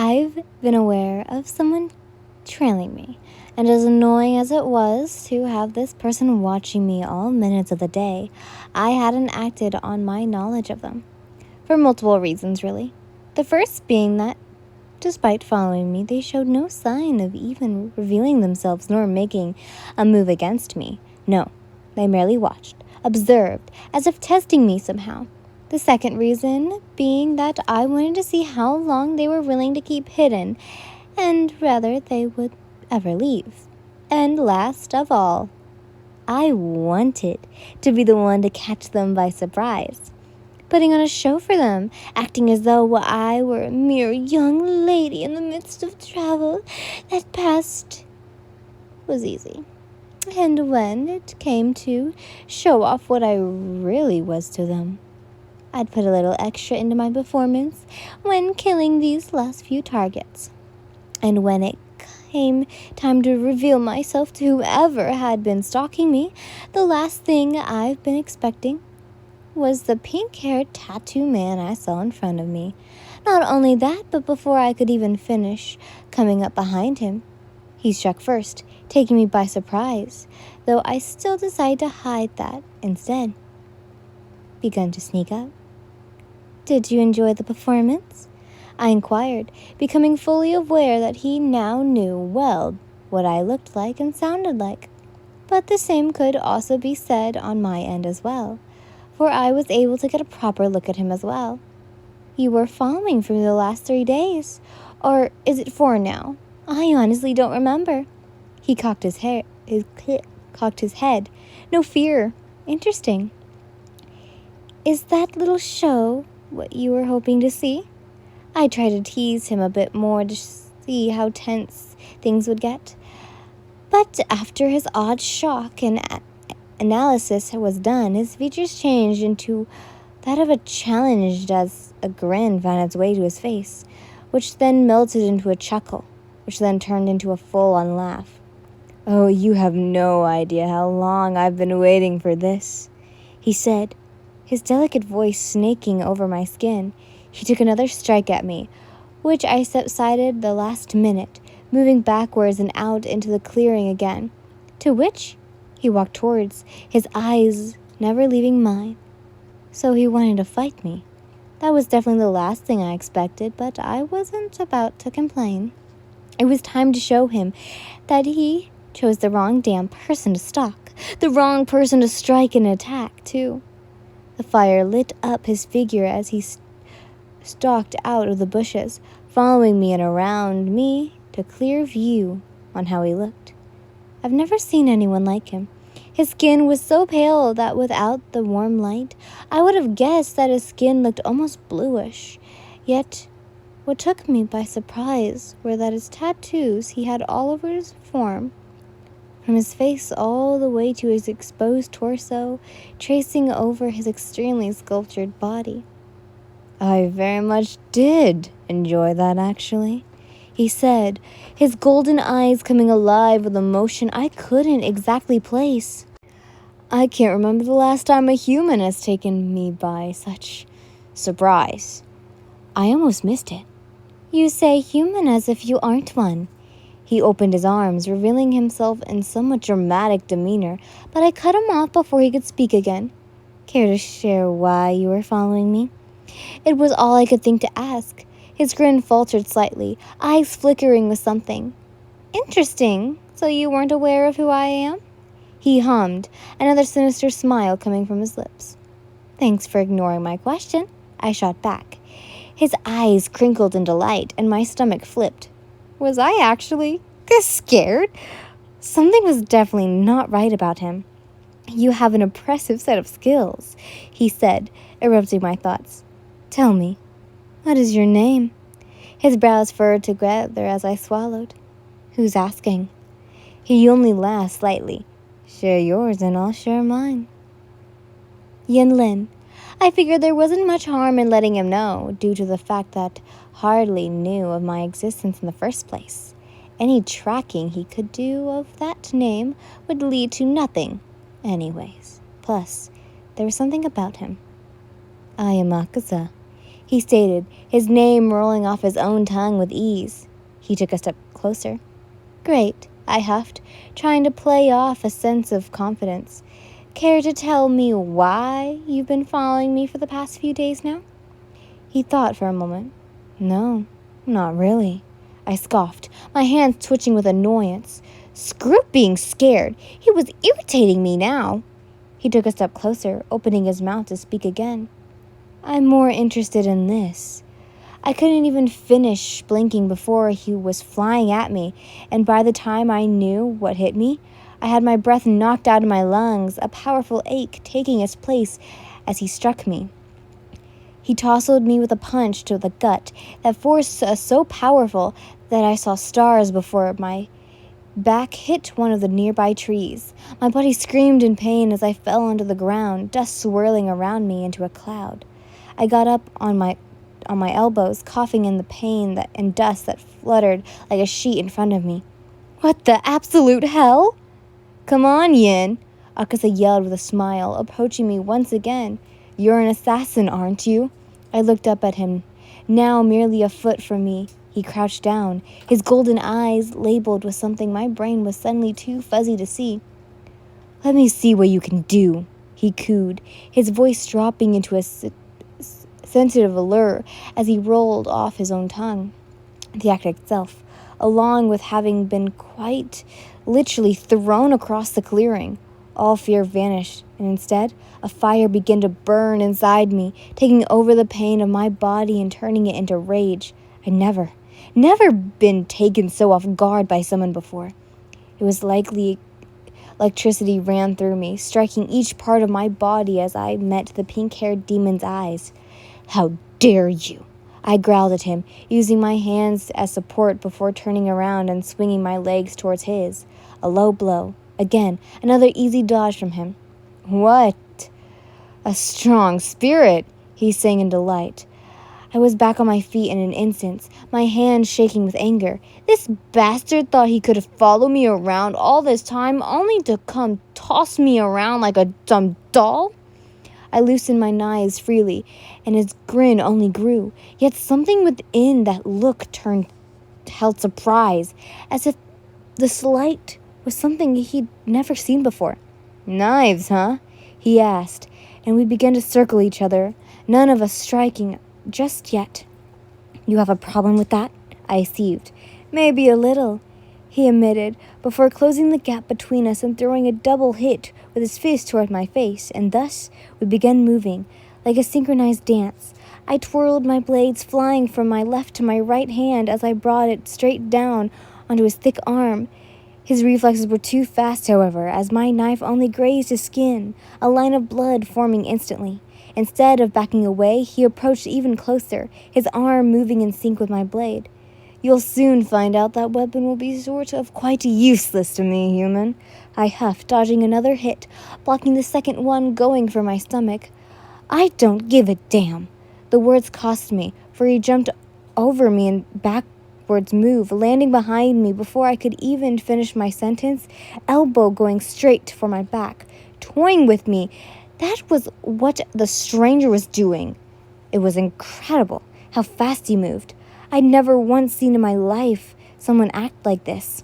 I've been aware of someone trailing me, and as annoying as it was to have this person watching me all minutes of the day, I hadn't acted on my knowledge of them. For multiple reasons, really. The first being that, despite following me, they showed no sign of even revealing themselves nor making a move against me. No, they merely watched, observed, as if testing me somehow. The second reason being that I wanted to see how long they were willing to keep hidden, and whether they would ever leave. And last of all, I wanted to be the one to catch them by surprise, putting on a show for them, acting as though I were a mere young lady in the midst of travel. That past was easy. And when it came to show off what I really was to them, I'd put a little extra into my performance when killing these last few targets. And when it came time to reveal myself to whoever had been stalking me, the last thing I've been expecting was the pink-haired tattoo man I saw in front of me. Not only that, but before I could even finish coming up behind him, he struck first, taking me by surprise, though I still decided to hide that instead. Begun to sneak up. "Did you enjoy the performance?" I inquired, becoming fully aware that he now knew well what I looked like and sounded like. But the same could also be said on my end as well, for I was able to get a proper look at him as well. "You were following for the last 3 days, or is it 4 now? I honestly don't remember." He cocked his head. "No fear. Interesting. Is that little show what you were hoping to see?" I tried to tease him a bit more to see how tense things would get. But after his odd shock and analysis was done, his features changed into that of a challenge as a grin found its way to his face, which then melted into a chuckle, which then turned into a full-on laugh. "Oh, you have no idea how long I've been waiting for this," he said, his delicate voice snaking over my skin. He took another strike at me, which I subsided the last minute, moving backwards and out into the clearing again, to which he walked towards, his eyes never leaving mine. So he wanted to fight me. That was definitely the last thing I expected, but I wasn't about to complain. It was time to show him that he chose the wrong damn person to stalk, the wrong person to strike and attack, too. The fire lit up his figure as he stalked out of the bushes, following me and around me to clear view on how he looked. I've never seen anyone like him. His skin was so pale that without the warm light, I would have guessed that his skin looked almost bluish. Yet, what took me by surprise were that his tattoos he had all over his form, from his face all the way to his exposed torso, tracing over his extremely sculptured body. "I very much did enjoy that, actually," he said, his golden eyes coming alive with emotion I couldn't exactly place. "I can't remember the last time a human has taken me by such surprise. I almost missed it." "You say human as if you aren't one." He opened his arms, revealing himself in somewhat dramatic demeanor, but I cut him off before he could speak again. "Care to share why you were following me?" It was all I could think to ask. His grin faltered slightly, eyes flickering with something. "Interesting. So you weren't aware of who I am?" He hummed, another sinister smile coming from his lips. "Thanks for ignoring my question," I shot back. His eyes crinkled in delight, and my stomach flipped. Was I actually this scared? Something was definitely not right about him. "You have an impressive set of skills," he said, interrupting my thoughts. "Tell me, what is your name?" His brows furrowed together as I swallowed. "Who's asking?" He only laughed slightly. "Share yours and I'll share mine." "Yin Lin." I figured there wasn't much harm in letting him know, due to the fact that hardly knew of my existence in the first place. Any tracking he could do of that name would lead to nothing anyways. Plus, there was something about him. "I am Akaza," he stated, his name rolling off his own tongue with ease. He took a step closer. Great, I huffed, trying to play off a sense of confidence. Care to tell me why you've been following me for the past few days now? He thought for a moment. No, not really, I scoffed, my hands twitching with annoyance. Screw being scared. He was irritating me now. He took a step closer, opening his mouth to speak again. I'm more interested in this. I couldn't even finish blinking before he was flying at me, and by the time I knew what hit me, I had my breath knocked out of my lungs, a powerful ache taking its place as he struck me. He tousled me with a punch to the gut, that force so powerful that I saw stars before my back hit one of the nearby trees. My body screamed in pain as I fell onto the ground, dust swirling around me into a cloud. I got up on my elbows, coughing in the pain and dust that fluttered like a sheet in front of me. What the absolute hell? Come on, Yin, Akasa yelled with a smile, approaching me once again. You're an assassin, aren't you? I looked up at him. Now merely a foot from me, he crouched down, his golden eyes labeled with something my brain was suddenly too fuzzy to see. Let me see what you can do, he cooed, his voice dropping into a sensitive allure as he rolled off his own tongue. The act itself, along with having been quite literally thrown across the clearing, all fear vanished, and instead, a fire began to burn inside me, taking over the pain of my body and turning it into rage. I'd never been taken so off guard by someone before. It was likely electricity ran through me, striking each part of my body as I met the pink-haired demon's eyes. How dare you? I growled at him, using my hands as support before turning around and swinging my legs towards his. A low blow. Again, another easy dodge from him. What? A strong spirit, he sang in delight. I was back on my feet in an instant, my hands shaking with anger. This bastard thought he could follow me around all this time only to come toss me around like a dumb doll? I loosened my knives freely, and his grin only grew, yet something within that look held surprise, as if the slight was something he'd never seen before. Knives, huh? He asked, and we began to circle each other, none of us striking just yet. You have a problem with that? I seethed. Maybe a little, he admitted, before closing the gap between us and throwing a double hit with his fist toward my face, and thus we began moving, like a synchronized dance. I twirled my blades, flying from my left to my right hand as I brought it straight down onto his thick arm. His reflexes were too fast, however, as my knife only grazed his skin, a line of blood forming instantly. Instead of backing away, he approached even closer, his arm moving in sync with my blade. You'll soon find out that weapon will be sort of quite useless to me, human. I huffed, dodging another hit, blocking the second one going for my stomach. I don't give a damn. The words cost me, for he jumped over me and backwards move, landing behind me before I could even finish my sentence, elbow going straight for my back, toying with me. That was what the stranger was doing. It was incredible how fast he moved. I'd never once seen in my life someone act like this.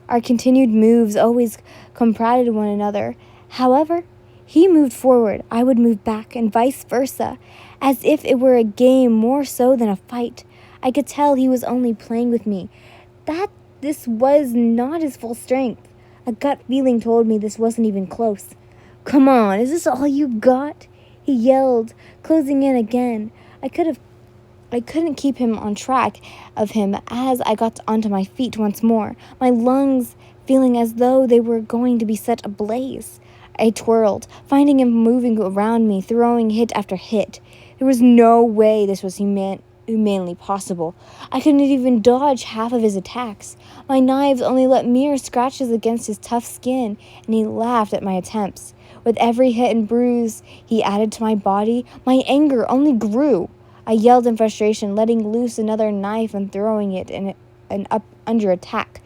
Our continued moves always complemented one another. However, he moved forward, I would move back, and vice versa, as if it were a game more so than a fight. I could tell he was only playing with me, that this was not his full strength. A gut feeling told me this wasn't even close. Come on, is this all you got? He yelled, closing in again. I couldn't keep him on track of him as I got onto my feet once more, my lungs feeling as though they were going to be set ablaze. I twirled, finding him moving around me, throwing hit after hit. There was no way this was humanly possible. I couldn't even dodge half of his attacks. My knives only left mere scratches against his tough skin, and he laughed at my attempts. With every hit and bruise he added to my body, my anger only grew. I yelled in frustration, letting loose another knife and throwing it in an up under attack,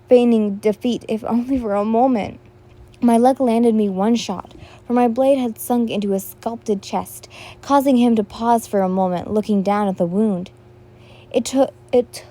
feigning defeat if only for a moment. My luck landed me one shot, for my blade had sunk into his sculpted chest, causing him to pause for a moment, looking down at the wound. It took it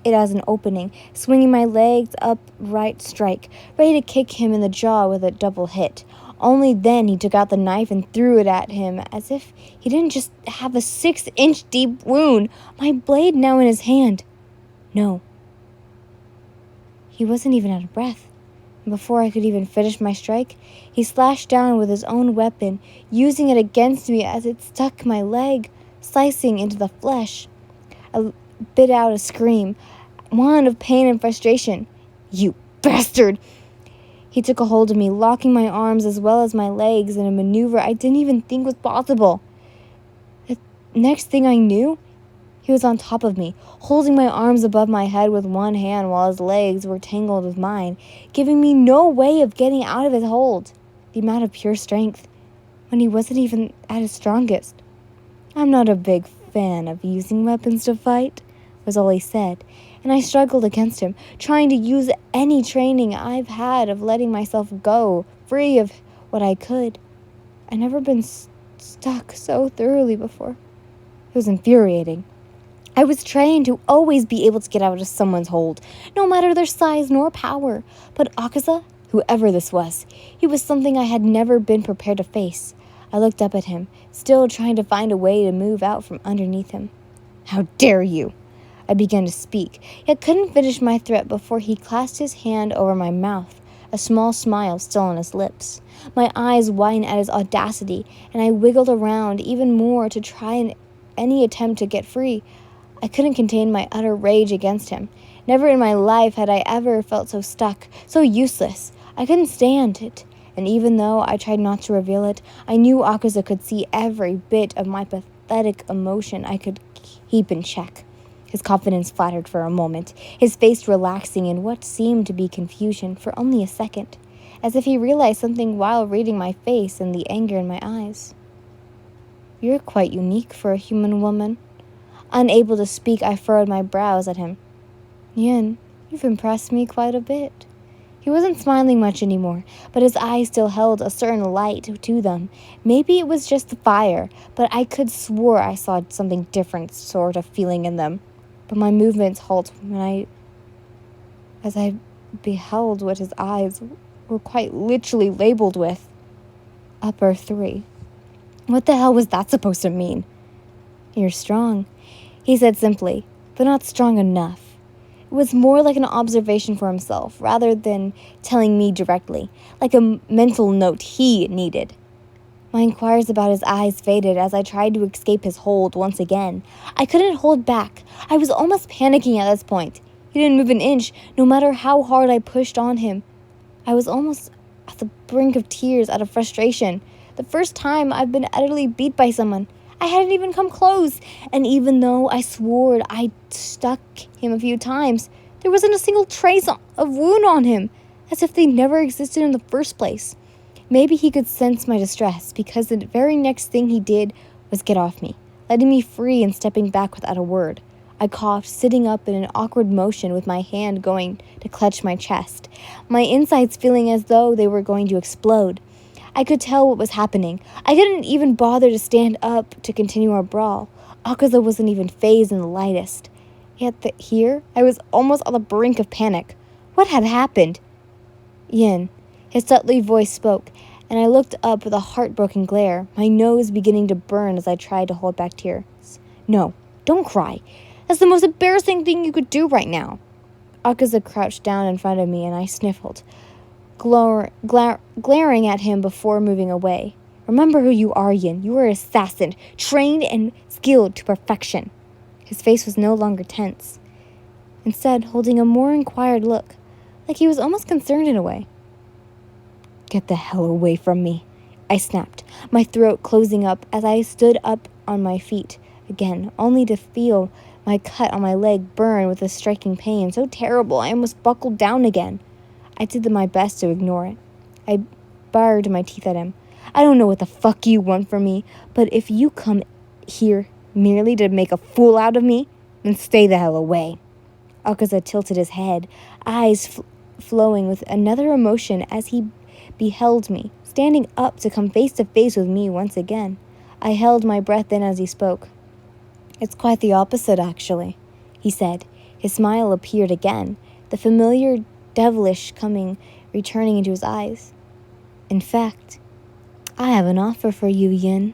as an opening, swinging my legs up right strike, ready to kick him in the jaw with a double hit. Only then he took out the knife and threw it at him, as if he didn't just have a 6-inch deep wound, my blade now in his hand. No. He wasn't even out of breath. And before I could even finish my strike, he slashed down with his own weapon, using it against me as it stuck my leg, slicing into the flesh. I bit out a scream, one of pain and frustration. "You bastard!" He took a hold of me, locking my arms as well as my legs in a maneuver I didn't even think was possible. The next thing I knew, he was on top of me, holding my arms above my head with one hand while his legs were tangled with mine, giving me no way of getting out of his hold. The amount of pure strength, when he wasn't even at his strongest. "I'm not a big fan of using weapons to fight," was all he said, and I struggled against him, trying to use any training I've had of letting myself go, free of what I could. I'd never been stuck so thoroughly before. It was infuriating. I was trained to always be able to get out of someone's hold, no matter their size nor power. But Akaza, whoever this was, he was something I had never been prepared to face. I looked up at him, still trying to find a way to move out from underneath him. "How dare you!" I began to speak, yet couldn't finish my threat before he clasped his hand over my mouth, a small smile still on his lips. My eyes widened at his audacity, and I wiggled around even more to try any attempt to get free. I couldn't contain my utter rage against him. Never in my life had I ever felt so stuck, so useless. I couldn't stand it, and even though I tried not to reveal it, I knew Akaza could see every bit of my pathetic emotion I could keep in check. His confidence flattered for a moment, his face relaxing in what seemed to be confusion for only a second, as if he realized something while reading my face and the anger in my eyes. "You're quite unique for a human woman." Unable to speak, I furrowed my brows at him. "Yin, you've impressed me quite a bit." He wasn't smiling much anymore, but his eyes still held a certain light to them. Maybe it was just the fire, but I could swore I saw something different sort of feeling in them. But my movements halted as I beheld what his eyes were quite literally labeled with. Upper 3. What the hell was that supposed to mean? "You're strong," he said simply, but not strong enough. It was more like an observation for himself, rather than telling me directly, like a mental note he needed. My inquiries about his eyes faded as I tried to escape his hold once again. I couldn't hold back. I was almost panicking at this point. He didn't move an inch, no matter how hard I pushed on him. I was almost at the brink of tears out of frustration. The first time I've been utterly beat by someone. I hadn't even come close, and even though I swore I'd stuck him a few times, there wasn't a single trace of wound on him, as if they never existed in the first place. Maybe he could sense my distress, because the very next thing he did was get off me, letting me free and stepping back without a word. I coughed, sitting up in an awkward motion with my hand going to clutch my chest, my insides feeling as though they were going to explode. I could tell what was happening. I couldn't even bother to stand up to continue our brawl. Akaza wasn't even fazed in the lightest. Yet here, I was almost on the brink of panic. What had happened? "Yin," his subtly voice spoke, and I looked up with a heartbroken glare, my nose beginning to burn as I tried to hold back tears. "No, don't cry. That's the most embarrassing thing you could do right now." Akaza crouched down in front of me, and I sniffled, glaring at him before moving away. "Remember who you are, Yin. You are an assassin, trained and skilled to perfection." His face was no longer tense, instead holding a more inquired look, like he was almost concerned in a way. "Get the hell away from me," I snapped, my throat closing up as I stood up on my feet again, only to feel my cut on my leg burn with a striking pain so terrible I almost buckled down again. I did my best to ignore it. I bared my teeth at him. "I don't know what the fuck you want from me, but if you come here merely to make a fool out of me, then stay the hell away." Akaza tilted his head, eyes flowing with another emotion as he beheld me, standing up to come face to face with me once again. I held my breath in as he spoke. "It's quite the opposite, actually," he said. His smile appeared again, the familiar devilish returning into his eyes. "In fact, I have an offer for you, Yin."